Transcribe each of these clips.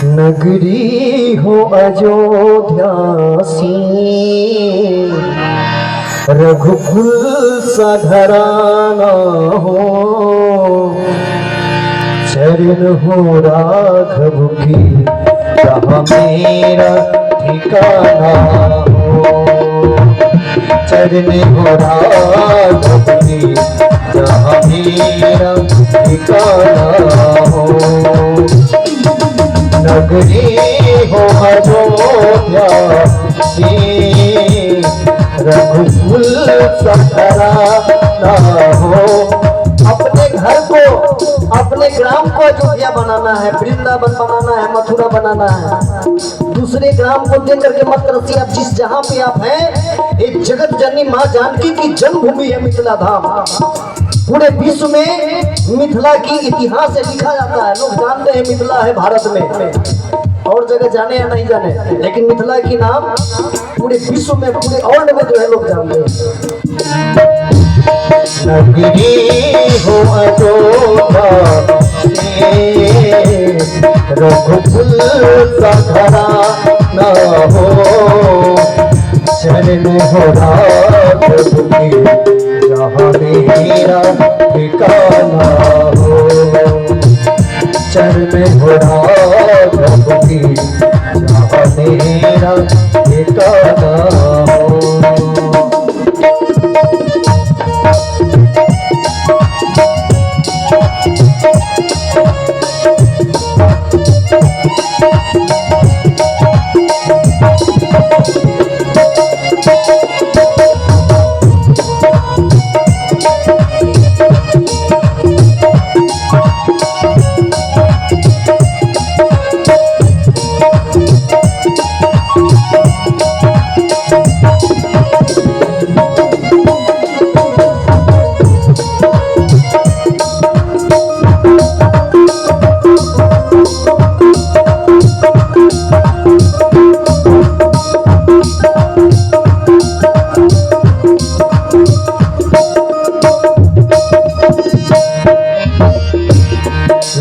नगरी हो अयोध्या सी, रघुकुल सा घराना हो, चरण हो राघव की जहाँ मेरा ठिकाना हो, चरण हो राघव की जहाँ मेरा ठिकाना हो। नगरी हो अयोध्या सी, रघुकुल सा घराना हो। अपने घर को, अपने ग्राम को अयोध्या बनाना है, वृंदावन बनाना है, मथुरा बनाना है। दूसरे ग्राम को देख करके मत तरसिए। आप जिस जहाँ पे आप हैं, एक जगत जननी माँ जानकी की जन्मभूमि है मिथिला धाम। पूरे विश्व में मिथिला की इतिहास लिखा जाता है। लोग जानते हैं मिथिला है भारत में, और जगह जाने या नहीं जाने, लेकिन मिथिला की नाम पूरे विश्व में, पूरे वर्ल्ड में जो है लोग जानते हैं। नगरी हो अयोध्या से, रघुकुल सा घराना हो, चरण हो राघव की जहाँ मेरा ठिकाना हो, चरण हो राघव की जहाँ मेरा ठिकाना हो।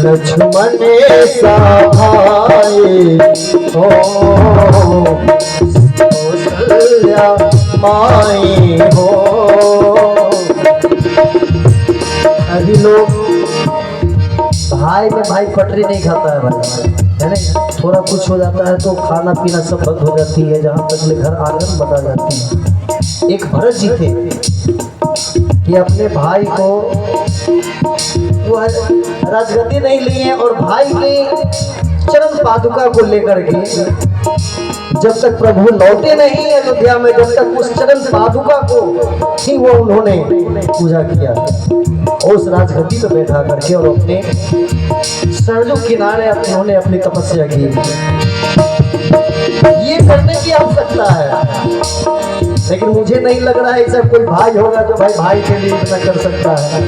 लक्ष्मण सा भाई हो, कौशल्या माई हो। अभी लोग भाई में भाई पटरी नहीं खाता है भाई, है ना। थोड़ा कुछ हो जाता है तो खाना पीना सब बंद हो जाती है, जहाँ तक ले घर आंगन बता जाती है। एक भरत जी थे कि अपने भाई को वो राजगद्दी नहीं लिए, और भाई के चरण पादुका को लेकर के जब तक प्रभु लौटे नहीं अयोध्या में, जब तक उस चरण पादुका को ही वो उन्होंने पूजा किया, और उस राजगद्दी पर बैठा करके और अपने सरजू किनारे उन्होंने अपनी तपस्या की। ये करने की आवश्यकता है, लेकिन मुझे नहीं लग रहा है ऐसा कोई भाई होगा जो भाई के लिए इतना कर सकता है।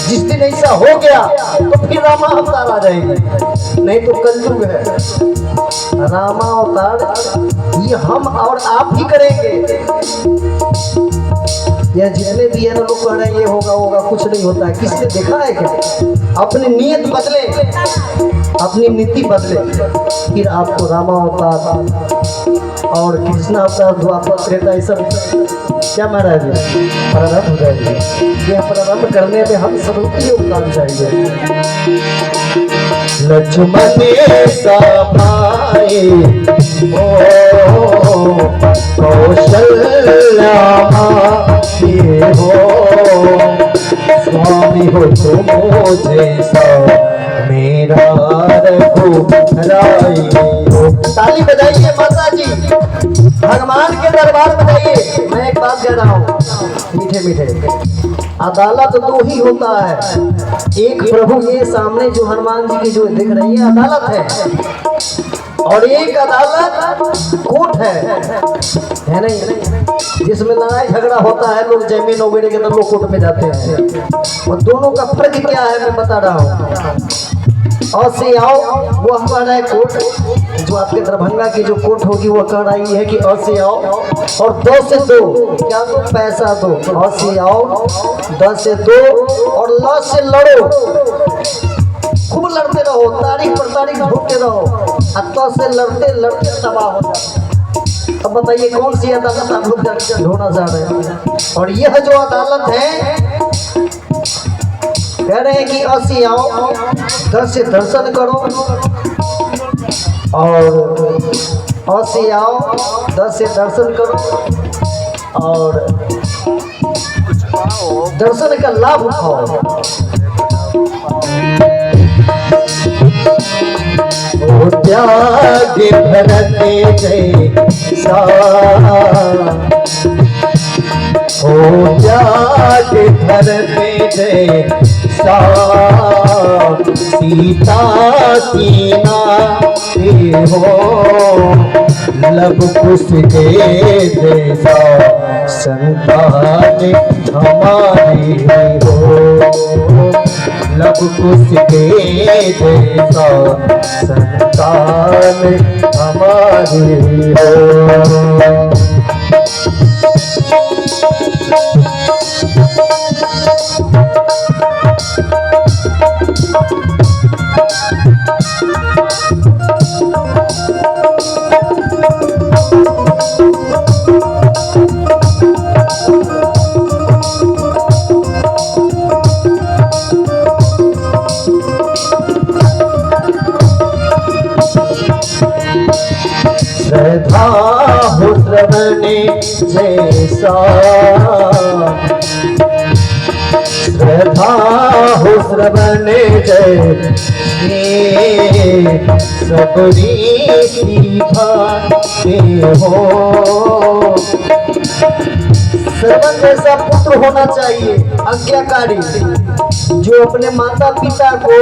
जिस दिन ऐसा हो गया तो फिर रामा अवतार आ जाएंगे, नहीं तो कलयुग है। रामा अवतार ये हम और आप ही करेंगे। यह जितने भी है ना लोग कह रहे हैं ये होगा होगा, कुछ नहीं होता है। किसने देखा है क्या? अपनी नीयत बदले, अपनी नीति बदले, फिर आपको रामा अवतार और कृष्ण अवतार, द्वापर, त्रेता, ये सब क्या महाराज प्रारंभ हो जाएगी। ये प्रारंभ करने में हम सबकी योगदान चाहिए। लक्ष्मण सा भाई हो, कौशल्या माई हो, स्वामी हो तुम जैसा मेरा रघुराई हो। ताली बजाइए माता जी, भगवान के दरबार में जाइए। मैं एक बात कह रहा हूँ, मीठे मीठे, अदालत दो ही होता है। एक प्रभु ये सामने जो हनुमान जी की जो दिख रही है अदालत है, और एक अदालत कोर्ट है नहीं, जिसमें लड़ाई झगड़ा होता है, लोग जमीन वगैरह के अंदर लोग कोर्ट में जाते हैं। और दोनों का फर्क क्या है मैं बता रहा हूँ। और से आओ वो हमारा है कोर्ट, जो आपके दरभंगा की जो कोर्ट होगी वो कह रही है कि अ से आओ, और 2 से 2 क्या दो, पैसा दो। अ से आओ, 10 से 2, और ल से लड़ो। खूब लड़ते रहो, तारीख पर तारीख ढूंढते रहो, तो से लड़ते लड़ते तबाह हो जाए। अब बताइए कौन सी अदालत आप लोग ढूंढना चाह रहे हैं? और यह जो अदालत है, कह रहे हैं कि 80 आओ, 10 से दर्शन करो, और 80 आओ, 10 से दर्शन करो और दर्शन का लाभ उठाओ। ओ त्याग भरत जैसा, ओ त्याग भरत जैसा, सीता की नाते हो, लब कुश के जैसा, संतान हमारी हो, लब कुश के जैसा, संतान हमारी हो। श्रद्धा हो श्रवण जैसा, श्रद्धा हो श्रवण जैसे, सबरी भाते हो। श्रवण जैसा पुत्र होना चाहिए, आज्ञाकारी, जो अपने माता पिता को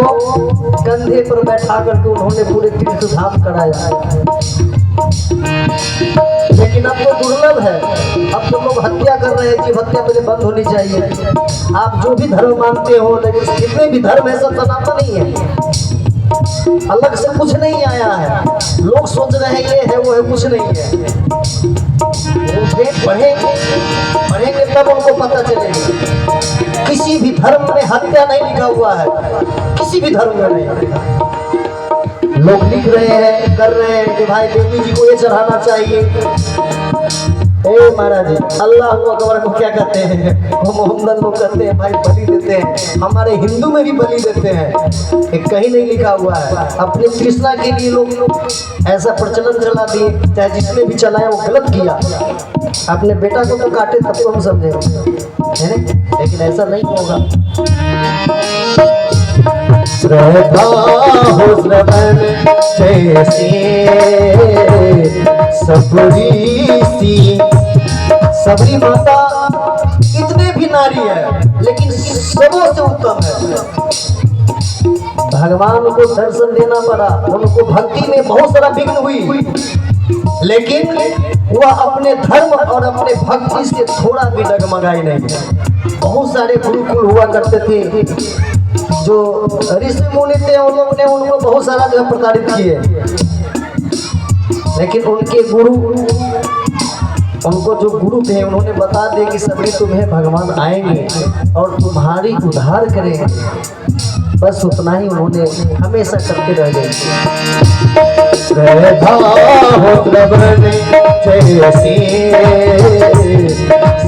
कंधे पर बैठा करके उन्होंने पूरे तीर्थ धाम कराया। लेकिन अब तो दुर्लभ है, अब तो लोग हत्या कर रहे हैं। जीव हत्या पहले बंद होनी चाहिए। आप जो भी धर्म मानते हो, लेकिन जितने भी धर्म है सब सनातन ही है, अलग से कुछ नहीं आया है। लोग सोच रहे हैं ये है वो है, कुछ नहीं है। पढ़ेंगे तब उनको पता चलेगा। किसी भी धर्म में हत्या नहीं लिखा हुआ है, किसी भी धर्म में नहीं। लोग लिख रहे हैं, कर रहे हैं कि भाई देवी जी को ये चढ़ाना चाहिए। ए महाराज जी, अल्लाह अकबर को क्या कहते हैं? वो मोहम्मद लोग कहते हैं भाई बलि देते हैं। हमारे हिंदू में भी बलि देते हैं, कहीं नहीं लिखा हुआ है। अपने कृष्णा के लिए लोग ऐसा प्रचलन चला दिए, चाहे जिसने भी चलाया वो गलत किया। अपने बेटा को तो काटे तब तो हम समझे, लेकिन ऐसा नहीं होगा। श्रद्धा हो श्रवण जैसे, सबरी सी, सबरी माता इतने भी नारी है, लेकिन सबों से उत्तम है। भगवान को दर्शन देना पड़ा, उनको भक्ति में बहुत सारा विघ्न हुई, लेकिन वह अपने धर्म और अपने भक्ति से थोड़ा भी डगमगाई नहीं। बहुत सारे गुरुकुल हुआ करते थे, जो ऋषि मुनि थे, उन लोगों ने उनको बहुत सारा जो प्रताड़ित किए, लेकिन उनके गुरु, उनको जो गुरु थे, उन्होंने बता दिया कि सबरी तुम्हें भगवान आएंगे और तुम्हारी उद्धार करेंगे। बस उतना ही उन्होंने हमेशा करते रह गए। श्रद्धा हो श्रवण जैसे,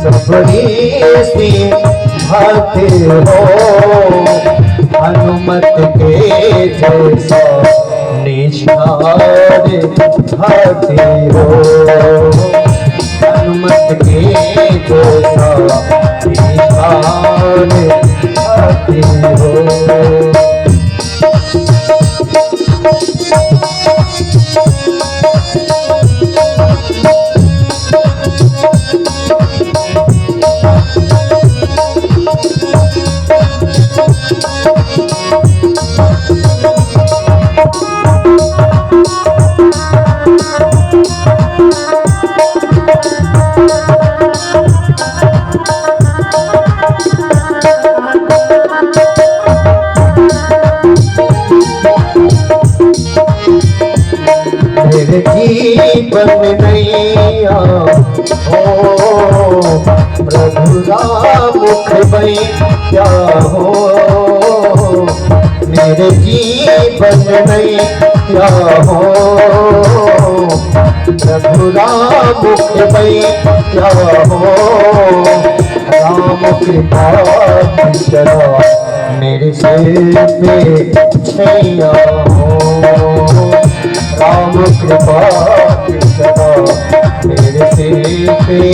सबरी सी भाते हो, हनुमत के जैसा निष्ठार भाते हो, हनुमत के जैसा निष्ठार भाते हो। जीवन नैया हो, प्रभु राम मुख क्या हो, मेरे जीवन नहीं क्या हो रघुराम क्या हो राम कृपा चला मेरे सिर पे छैया हो राम कृपा चला मेरे सिर पे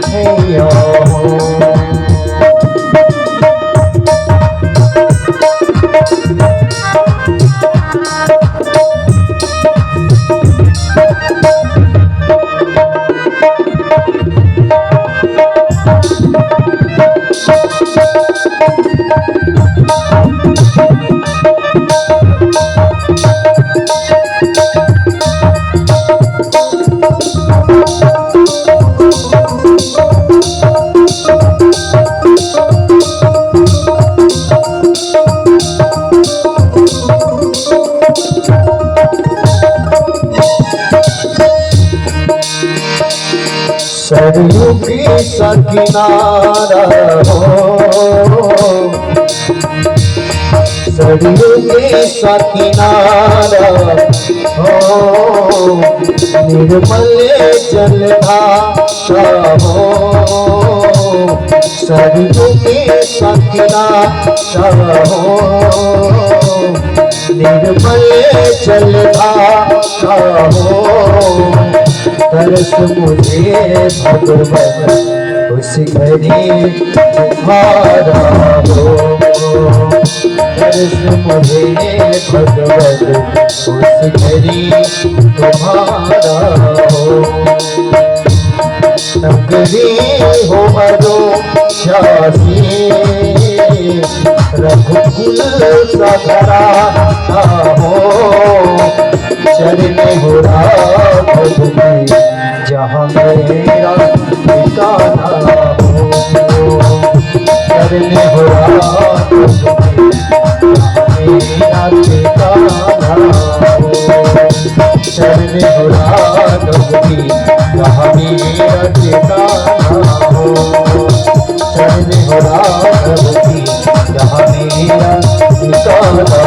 छैया हो। सरयू की सा किनारा हो सरयू की सा किनारा हो निर्मल जलधारा हो सरयू की सा किनारा हो निर्मल जलधारा हो तरस मुझे भगवत उस घड़ी तुम्हारा हो तरस मुझे भगवत उस घड़ी तुम्हारा हो नगरी हो मरो झांसी रघुकुल सधरा हो चरण हो राघव जहाँ मेरा ठिकाना हो चरण हो राघव मेरा ठिकाना हो चरण हो राघव जहाँ मेरा ठिकाना हो चरण हो राघव जहाँ मेरा ठिकाना